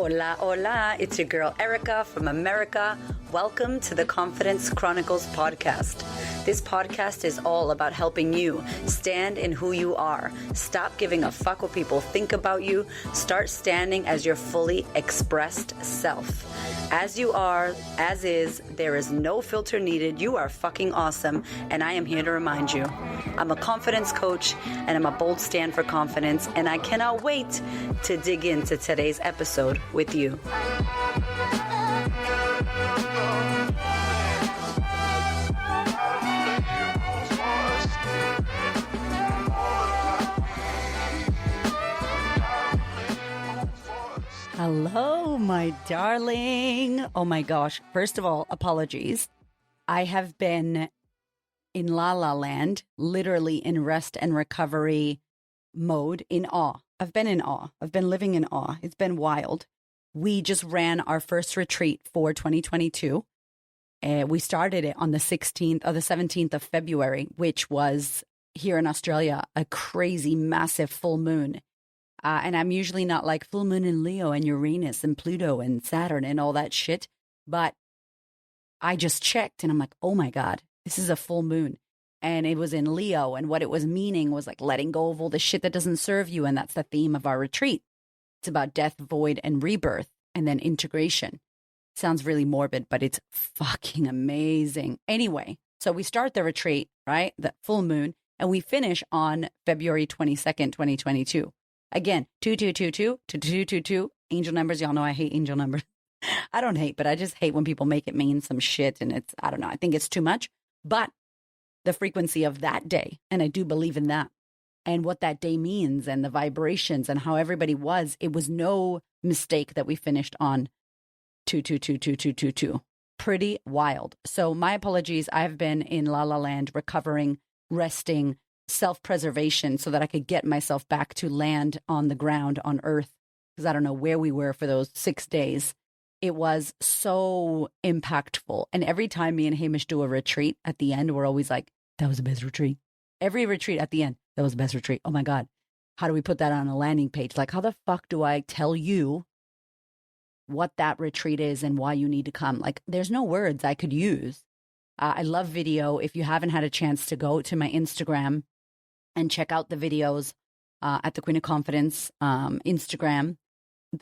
Hola, hola. It's your girl Erika from America. Welcome to the Confidence Chronicles podcast. This podcast is all about helping you stand in who you are. Stop giving a fuck what people think about you. Start standing as your fully expressed self. As you are, as is, there is no filter needed. You are fucking awesome, and I am here to remind you. I'm a confidence coach, and I'm a bold stand for confidence, and I cannot wait to dig into today's episode with you. Hello, my darling. Oh my gosh. First of all, apologies. I have been in La La Land, literally in rest and recovery mode, in awe. I've been in awe. I've been living in awe. It's been wild. We just ran our first retreat for 2022. We started it on the 16th or the 17th of February, which was here in Australia, a crazy, massive full moon. And I'm usually not like full moon in Leo and Uranus and Pluto and Saturn and all that shit. But I just checked and I'm like, oh my God, this is a full moon. And it was in Leo. And what it was meaning was like letting go of all the shit that doesn't serve you. And that's the theme of our retreat. It's about death, void, and rebirth, and then integration. Sounds really morbid, but it's fucking amazing. Anyway, so we start the retreat, right? The full moon. And we finish on February 22nd, 2022. Again, 2222 to 222. Angel numbers. Y'all know I hate angel numbers. I don't hate, but I just hate when people make it mean some shit. And it's, I don't know, I think it's too much. But the frequency of that day, and I do believe in that, and what that day means and the vibrations and how everybody was, it was no mistake that we finished on 222222. Pretty wild. So my apologies. I've been in La La Land recovering, resting, self-preservation so that I could get myself back to land on the ground on earth, because I don't know where we were for those 6 days. It was so impactful. And every time me and Hamish do a retreat, at the end, we're always like, that was the best retreat. Every retreat at the end, that was the best retreat. Oh my God. How do we put that on a landing page? Like, how the fuck do I tell you what that retreat is and why you need to come? Like, there's no words I could use. I love video. If you haven't had a chance to go to my Instagram and check out the videos at the Queen of Confidence Instagram,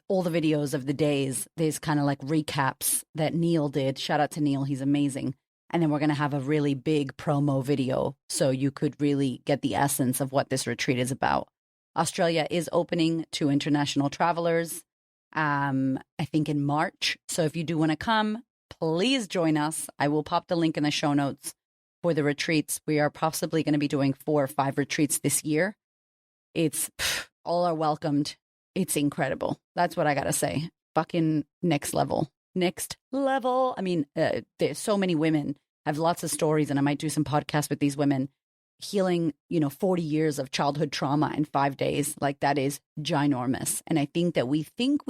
all the videos of the days, there's kind of like recaps that Neil did. Shout out to Neil. He's amazing. And then we're going to have a really big promo video so you could really get the essence of what this retreat is about. Australia is opening to international travelers, I think in March. So if you do want to come, please join us. I will pop the link in the show notes for the retreats. We are possibly going to be doing 4 or 5 retreats this year. It's all are welcomed. It's incredible. That's what I got to say. Fucking next level. Next level. I mean, there's so many women. I have lots of stories, and I might do some podcasts with these women healing, 40 years of childhood trauma in 5 days. Like, that is ginormous. And I think that we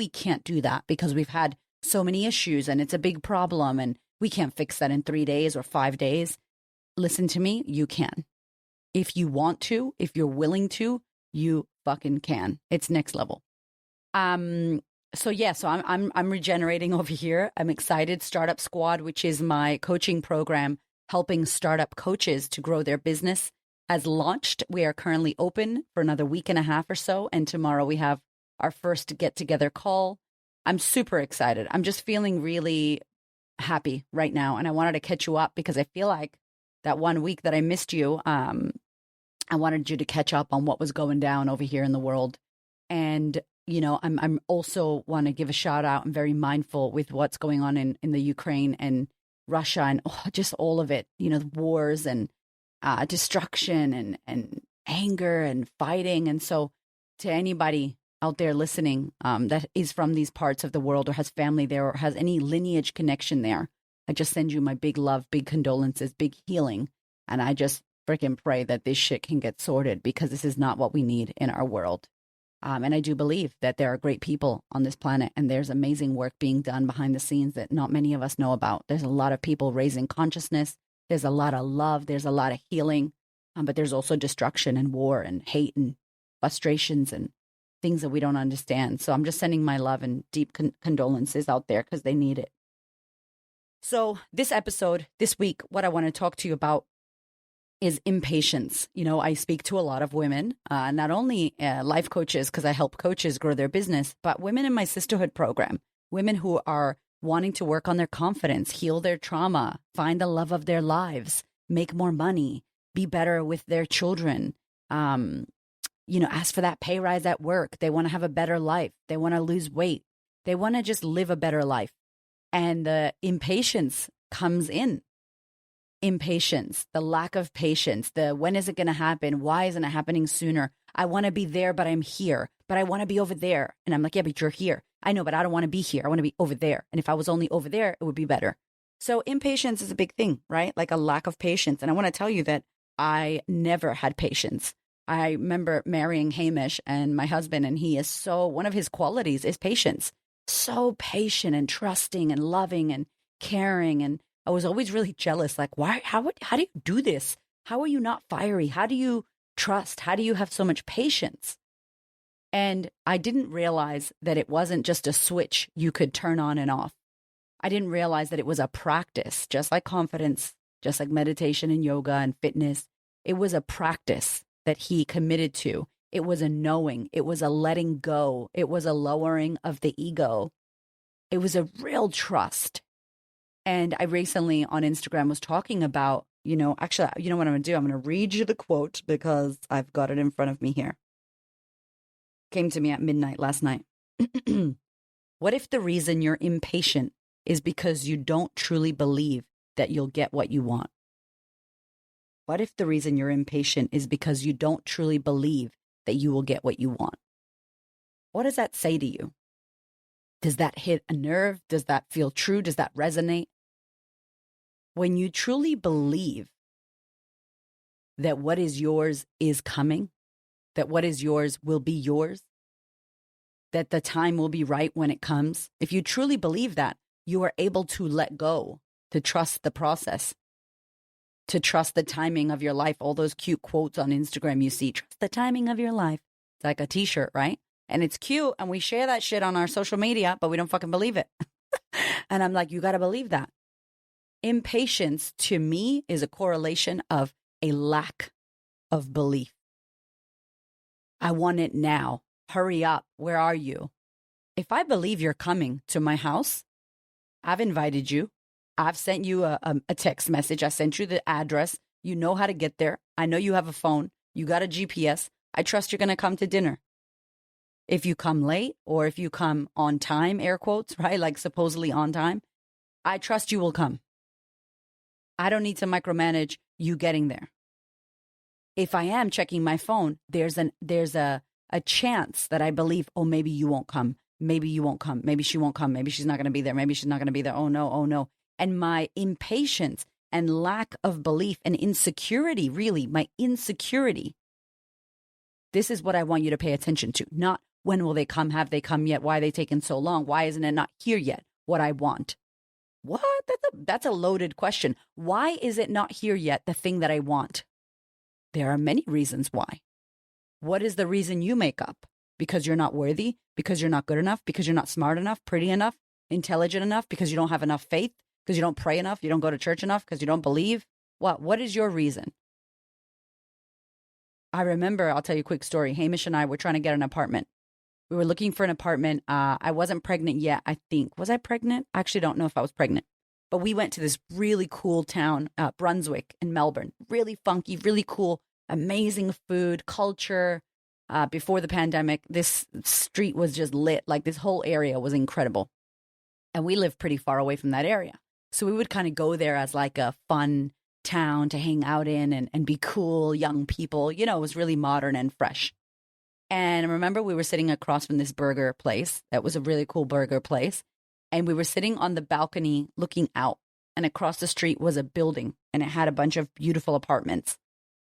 can't do that because we've had so many issues and it's a big problem and we can't fix that in 3 days or 5 days. Listen to me. You can. If you want to, if you're willing to, you fucking can. It's next level. So I'm regenerating over here. I'm excited. Startup Squad, which is my coaching program, helping startup coaches to grow their business, has launched. We are currently open for another week and a half or so. And tomorrow we have our first get together call. I'm super excited. I'm just feeling really happy right now. And I wanted to catch you up because I feel like that 1 week that I missed you, I wanted you to catch up on what was going down over here in the world. And I'm also want to give a shout out. I'm very mindful with what's going on in the Ukraine and Russia and just all of it, the wars and destruction and anger and fighting. And so to anybody out there listening that is from these parts of the world or has family there or has any lineage connection there, I just send you my big love, big condolences, big healing. And I just freaking pray that this shit can get sorted because this is not what we need in our world. And I do believe that there are great people on this planet and there's amazing work being done behind the scenes that not many of us know about. There's a lot of people raising consciousness. There's a lot of love. There's a lot of healing. But there's also destruction and war and hate and frustrations and things that we don't understand. So I'm just sending my love and deep condolences out there because they need it. So this episode, this week, what I want to talk to you about is impatience. You know, I speak to a lot of women, not only life coaches, because I help coaches grow their business, but women in my sisterhood program, women who are wanting to work on their confidence, heal their trauma, find the love of their lives, make more money, be better with their children, ask for that pay rise at work. They want to have a better life. They want to lose weight. They want to just live a better life. And the impatience comes in. Impatience, the lack of patience, the when is it going to happen? Why isn't it happening sooner? I want to be there, but I'm here, but I want to be over there. And I'm like, yeah, but you're here. I know, but I don't want to be here. I want to be over there. And if I was only over there, it would be better. So impatience is a big thing, right? Like a lack of patience. And I want to tell you that I never had patience. I remember marrying Hamish and my husband, and he is one of his qualities is patience. So patient and trusting and loving and caring. And I was always really jealous. Like, how do you do this? How are you not fiery? How do you trust? How do you have so much patience? And I didn't realize that it wasn't just a switch you could turn on and off. I didn't realize that it was a practice, just like confidence, just like meditation and yoga and fitness. It was a practice that he committed to. It was a knowing. It was a letting go. It was a lowering of the ego. It was a real trust. And I recently on Instagram was talking about, actually, you know what I'm going to do? I'm going to read you the quote because I've got it in front of me here. Came to me at midnight last night. What if the reason you're impatient is because you don't truly believe that you'll get what you want? What if the reason you're impatient is because you don't truly believe that you will get what you want? What does that say to you? Does that hit a nerve? Does that feel true? Does that resonate? When you truly believe that what is yours is coming, that what is yours will be yours, that the time will be right when it comes, if you truly believe that, you are able to let go, to trust the process, to trust the timing of your life. All those cute quotes on Instagram you see, trust the timing of your life. It's like a t-shirt, right? And it's cute, and we share that shit on our social media, but we don't fucking believe it. And I'm like, you got to believe that. Impatience, to me, is a correlation of a lack of belief. I want it now. Hurry up. Where are you? If I believe you're coming to my house, I've invited you. I've sent you a text message. I sent you the address. You know how to get there. I know you have a phone. You got a GPS. I trust you're going to come to dinner. If you come late or if you come on time, air quotes, right? Like supposedly on time, I trust you will come. I don't need to micromanage you getting there. If I am checking my phone, there's a chance that I believe, oh, maybe you won't come. Maybe you won't come. Maybe she won't come. Maybe she's not going to be there. Maybe she's not going to be there. Oh, no. Oh, no. And my impatience and lack of belief and insecurity, really, my insecurity. This is what I want you to pay attention to. Not when will they come? Have they come yet? Why are they taking so long? Why isn't it not here yet? What I want. What? That's a loaded question. Why is it not here yet, the thing that I want? There are many reasons why. What is the reason you make up? Because you're not worthy? Because you're not good enough? Because you're not smart enough? Pretty enough? Intelligent enough? Because you don't have enough faith? Because you don't pray enough? You don't go to church enough? Because you don't believe? What is your reason? I remember, I'll tell you a quick story. Hamish and I were trying to get an apartment. We were looking for an apartment. I wasn't pregnant yet, I think. Was I pregnant? I actually don't know if I was pregnant. But we went to this really cool town, Brunswick in Melbourne. Really funky, really cool, amazing food, culture. Before the pandemic, this street was just lit. Like this whole area was incredible. And we lived pretty far away from that area. So we would kind of go there as like a fun town to hang out in and be cool young people. You know, it was really modern and fresh. And I remember we were sitting across from this burger place. That was a really cool burger place. And we were sitting on the balcony looking out. And across the street was a building. And it had a bunch of beautiful apartments.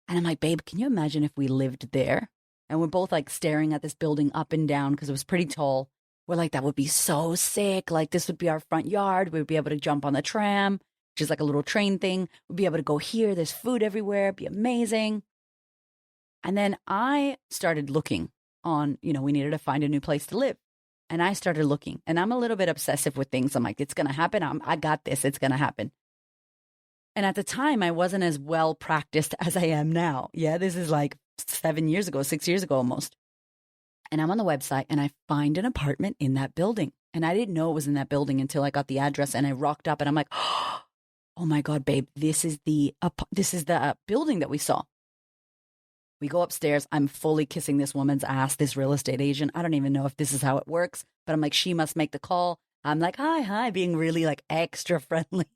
And I'm like, babe, can you imagine if we lived there? And we're both like staring at this building up and down because it was pretty tall. We're like, that would be so sick. Like this would be our front yard. We'd be able to jump on the tram, which is like a little train thing. We'd be able to go here. There's food everywhere. It'd be amazing. And then I started looking on, we needed to find a new place to live. And I started looking, and I'm a little bit obsessive with things. I'm like, it's going to happen. I got this. It's going to happen. And at the time, I wasn't as well practiced as I am now. Yeah, this is like 7 years ago, 6 years ago almost. And I'm on the website and I find an apartment in that building. And I didn't know it was in that building until I got the address and I rocked up and I'm like, oh my God, babe, this is the building that we saw. We go upstairs. I'm fully kissing this woman's ass, this real estate agent. I don't even know if this is how it works, but I'm like, she must make the call. I'm like, hi, being really like extra friendly,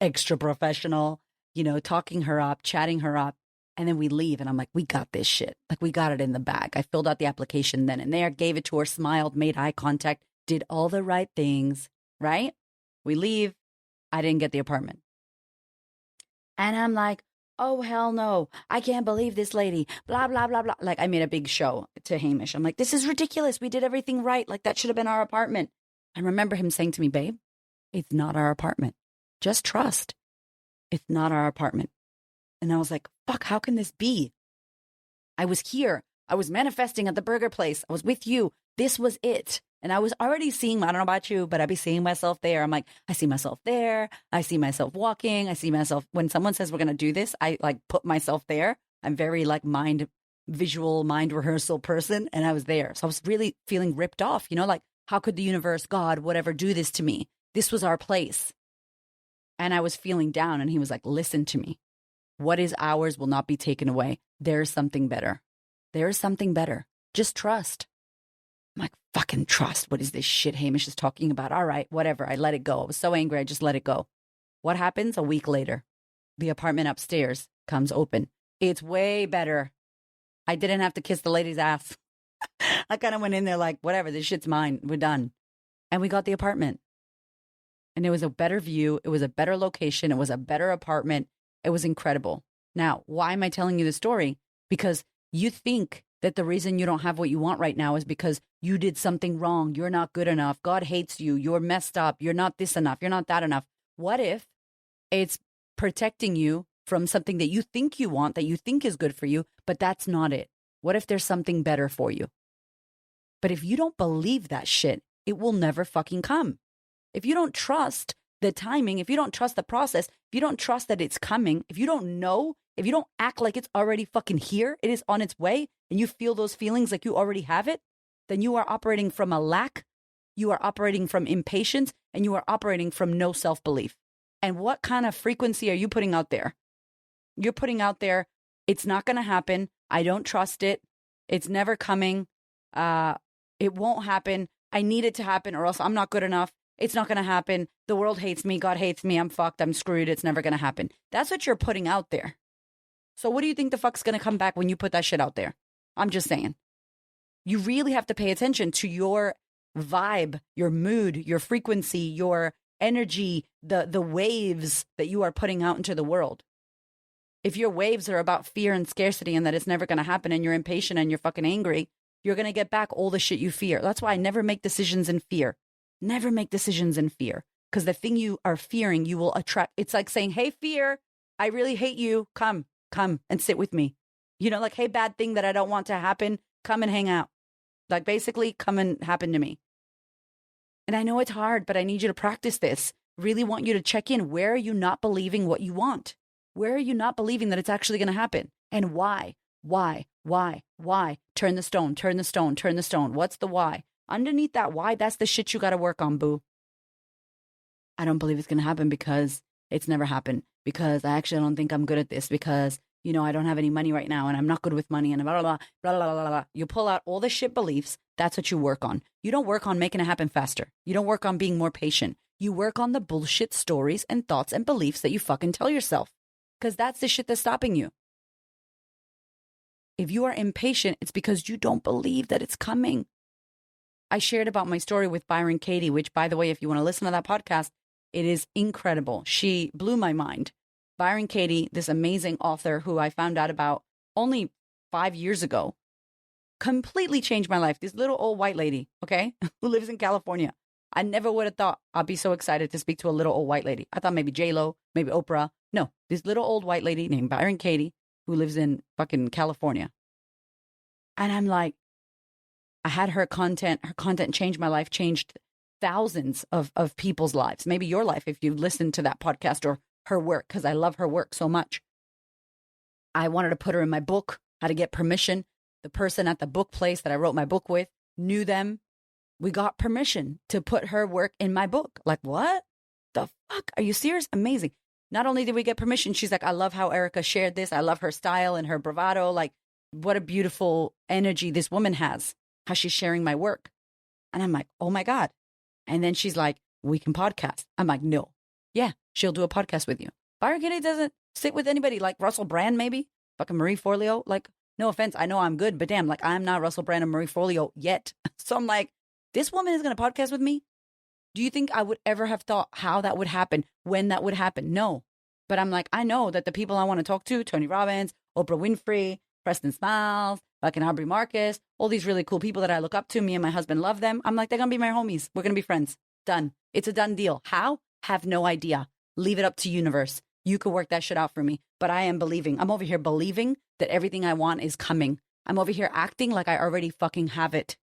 extra professional, talking her up, chatting her up. And then we leave and I'm like, we got this shit. Like we got it in the bag. I filled out the application then and there, gave it to her, smiled, made eye contact, did all the right things, right? We leave. I didn't get the apartment. And I'm like, oh, hell no. I can't believe this lady, blah, blah, blah, blah. Like I made a big show to Hamish. I'm like, this is ridiculous. We did everything right. Like that should have been our apartment. I remember him saying to me, babe, it's not our apartment. Just trust. It's not our apartment. And I was like, fuck, how can this be? I was here. I was manifesting at the burger place. I was with you. This was it. And I was already seeing, I don't know about you, but I'd be seeing myself there. I'm like, I see myself there. I see myself walking. I see myself, when someone says we're going to do this, I like put myself there. I'm very like visual mind rehearsal person. And I was there. So I was really feeling ripped off, like how could the universe, God, whatever, do this to me? This was our place. And I was feeling down and he was like, listen to me. What is ours will not be taken away. There's something better. There's something better. Just trust. I'm like, fucking trust. What is this shit Hamish is talking about? All right, whatever. I let it go. I was so angry. I just let it go. What happens? A week later, the apartment upstairs comes open. It's way better. I didn't have to kiss the lady's ass. I kind of went in there like, whatever, this shit's mine. We're done. And we got the apartment. And it was a better view. It was a better location. It was a better apartment. It was incredible. Now, why am I telling you the story? Because you think that the reason you don't have what you want right now is because you did something wrong. You're not good enough. God hates you. You're messed up. You're not this enough. You're not that enough. What if it's protecting you from something that you think you want, that you think is good for you, but that's not it? What if there's something better for you? But if you don't believe that shit, it will never fucking come. If you don't trust the timing, if you don't trust the process, if you don't trust that it's coming, if you don't know, if you don't act like it's already fucking here, it is on its way, and you feel those feelings like you already have it, then you are operating from a lack, you are operating from impatience, and you are operating from no self-belief. And what kind of frequency are you putting out there? You're putting out there, it's not going to happen, I don't trust it, it's never coming, it won't happen, I need it to happen or else I'm not good enough. It's not going to happen. The world hates me. God hates me. I'm fucked. I'm screwed. It's never going to happen. That's what you're putting out there. So what do you think the fuck's going to come back when you put that shit out there? I'm just saying. You really have to pay attention to your vibe, your mood, your frequency, your energy, the waves that you are putting out into the world. If your waves are about fear and scarcity and that it's never going to happen and you're impatient and you're fucking angry, you're going to get back all the shit you fear. That's why I never make decisions in fear. Never make decisions in fear, because the thing you are fearing, you will attract. It's like saying, hey, fear, I really hate you. Come and sit with me. Like, hey, bad thing that I don't want to happen. Come and hang out. Like, basically, come and happen to me. And I know it's hard, but I need you to practice this. Really want you to check in. Where are you not believing what you want? Where are you not believing that it's actually going to happen? And why? Why? Turn the stone, turn the stone, turn the stone. What's the why? Underneath that why, that's the shit you got to work on, boo. I don't believe it's going to happen because it's never happened. Because I actually don't think I'm good at this. Because, I don't have any money right now and I'm not good with money and blah, blah, blah, blah, blah, blah, blah. You pull out all the shit beliefs. That's what you work on. You don't work on making it happen faster. You don't work on being more patient. You work on the bullshit stories and thoughts and beliefs that you fucking tell yourself. Because that's the shit that's stopping you. If you are impatient, it's because you don't believe that it's coming. I shared about my story with Byron Katie, which, by the way, if you want to listen to that podcast, it is incredible. She blew my mind. Byron Katie, this amazing author who I found out about only 5 years ago, completely changed my life. This little old white lady, okay, who lives in California. I never would have thought I'd be so excited to speak to a little old white lady. I thought maybe J-Lo, maybe Oprah. No, this little old white lady named Byron Katie who lives in fucking California. And I'm like, I had her content changed my life, changed thousands of people's lives, maybe your life if you listened to that podcast, or her work, because I love her work so much. I wanted to put her in my book, how to get permission. The person at the book place that I wrote my book with knew them. We got permission to put her work in my book. Like, what the fuck? Are you serious? Amazing. Not only did we get permission, she's like, I love how Erika shared this. I love her style and her bravado. Like, what a beautiful energy this woman has, how she's sharing my work. And I'm like, oh my God. And then she's like, we can podcast. I'm like, no. Yeah, she'll do a podcast with you. Byron Kennedy doesn't sit with anybody, like Russell Brand, maybe. Fucking Marie Forleo. Like, no offense. I know I'm good, but damn, like, I'm not Russell Brand and Marie Forleo yet. So I'm like, this woman is going to podcast with me? Do you think I would ever have thought how that would happen, when that would happen? No. But I'm like, I know that the people I want to talk to, Tony Robbins, Oprah Winfrey, Preston Smiles, fucking Aubrey Marcus, all these really cool people that I look up to, me and my husband love them. I'm like, they're going to be my homies. We're going to be friends. Done. It's a done deal. How? Have no idea. Leave it up to universe. You could work that shit out for me. But I am believing. I'm over here believing that everything I want is coming. I'm over here acting like I already fucking have it.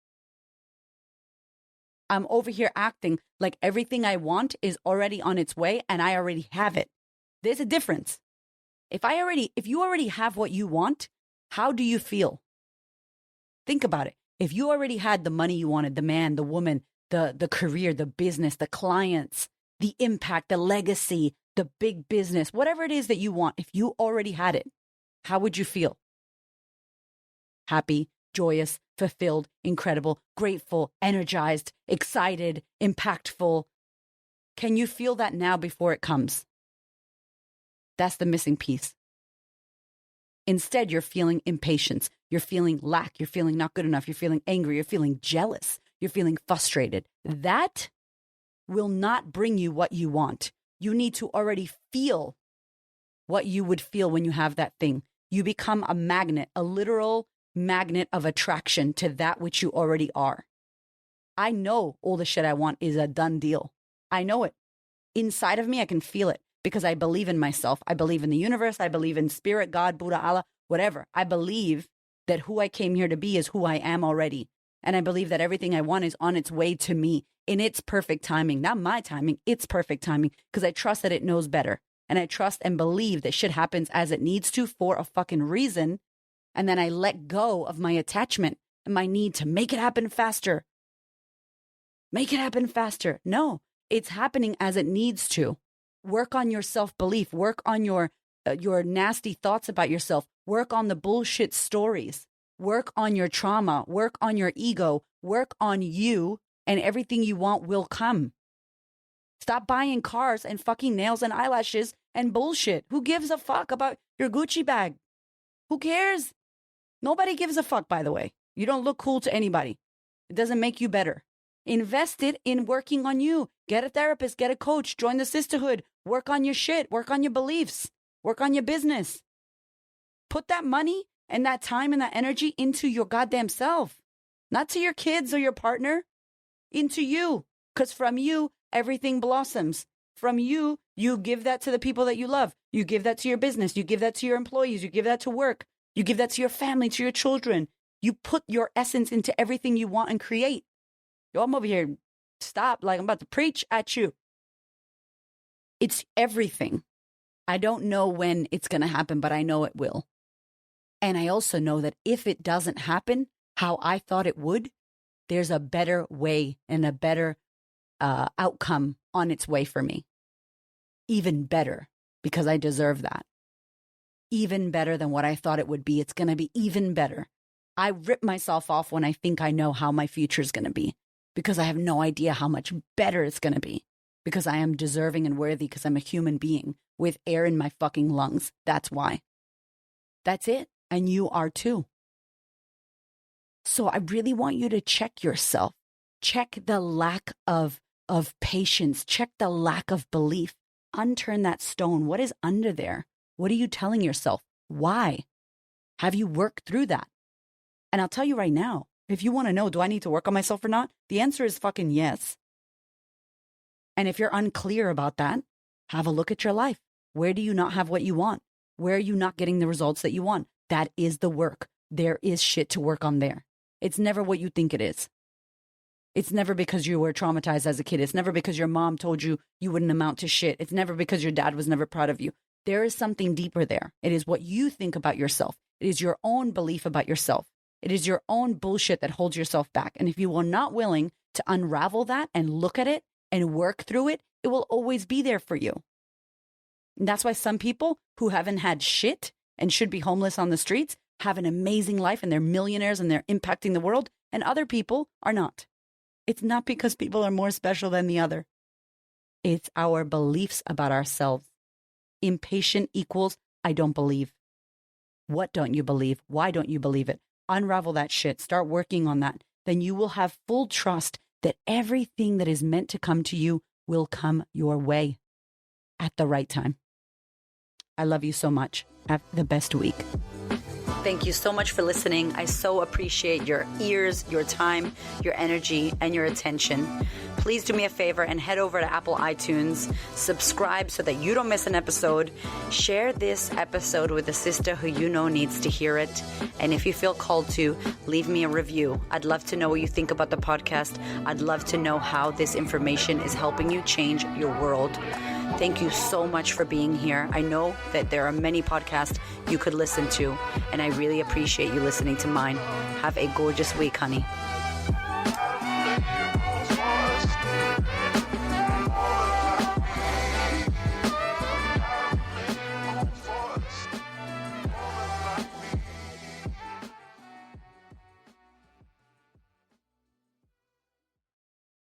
I'm over here acting like everything I want is already on its way and I already have it. There's a difference. If you already have what you want, how do you feel? Think about it. If you already had the money you wanted, the man, the woman, the career, the business, the clients, the impact, the legacy, the big business, whatever it is that you want, if you already had it, how would you feel? Happy, joyous, fulfilled, incredible, grateful, energized, excited, impactful. Can you feel that now before it comes? That's the missing piece. Instead, you're feeling impatience. You're feeling lack. You're feeling not good enough. You're feeling angry. You're feeling jealous. You're feeling frustrated. That will not bring you what you want. You need to already feel what you would feel when you have that thing. You become a magnet, a literal magnet of attraction to that which you already are. I know all the shit I want is a done deal. I know it. Inside of me, I can feel it because I believe in myself. I believe in the universe. I believe in spirit, God, Buddha, Allah, whatever. I believe that who I came here to be is who I am already. And I believe that everything I want is on its way to me in its perfect timing. Not my timing, its perfect timing, because I trust that it knows better. And I trust and believe that shit happens as it needs to for a fucking reason. And then I let go of my attachment and my need to make it happen faster. Make it happen faster. No, it's happening as it needs to. Work on your self-belief. Work on your nasty thoughts about yourself. Work on the bullshit stories. Work on your trauma. Work on your ego. Work on you, and everything you want will come. Stop buying cars and fucking nails and eyelashes and bullshit. Who gives a fuck about your Gucci bag? Who cares? Nobody gives a fuck, by the way. You don't look cool to anybody. It doesn't make you better. Invest it in working on you. Get a therapist, get a coach, join the sisterhood, work on your shit, work on your beliefs, work on your business. Put that money and that time and that energy into your goddamn self, not to your kids or your partner, into you. Because from you, everything blossoms. From you, you give that to the people that you love. You give that to your business. You give that to your employees. You give that to work. You give that to your family, to your children. You put your essence into everything you want and create. Yo, I'm over here. Stop. Like, I'm about to preach at you. It's everything. I don't know when it's going to happen, but I know it will. And I also know that if it doesn't happen how I thought it would, there's a better way and a better outcome on its way for me. Even better, because I deserve that. Even better than what I thought it would be. It's going to be even better. I rip myself off when I think I know how my future is going to be, because I have no idea how much better it's going to be, because I am deserving and worthy, because I'm a human being with air in my fucking lungs. That's why. That's it. And you are too. So I really want you to check yourself. Check the lack of patience. Check the lack of belief. Unturn that stone. What is under there? What are you telling yourself? Why? Have you worked through that? And I'll tell you right now, if you want to know, do I need to work on myself or not? The answer is fucking yes. And if you're unclear about that, have a look at your life. Where do you not have what you want? Where are you not getting the results that you want? That is the work. There is shit to work on there. It's never what you think it is. It's never because you were traumatized as a kid. It's never because your mom told you you wouldn't amount to shit. It's never because your dad was never proud of you. There is something deeper there. It is what you think about yourself. It is your own belief about yourself. It is your own bullshit that holds yourself back. And if you are not willing to unravel that and look at it and work through it, it will always be there for you. And that's why some people who haven't had shit and should be homeless on the streets have an amazing life and they're millionaires and they're impacting the world, and other people are not. It's not because people are more special than the other. It's our beliefs about ourselves. Impatient equals, I don't believe. What don't you believe? Why don't you believe it? Unravel that shit. Start working on that. Then you will have full trust that everything that is meant to come to you will come your way at the right time. I love you so much. Have the best week. Thank you so much for listening. I so appreciate your ears, your time, your energy, and your attention. Please do me a favor and head over to Apple iTunes, subscribe so that you don't miss an episode. Share this episode with a sister who you know needs to hear it. And if you feel called to, leave me a review. I'd love to know what you think about the podcast. I'd love to know how this information is helping you change your world. Thank you so much for being here. I know that there are many podcasts you could listen to, and I really appreciate you listening to mine. Have a gorgeous week, honey.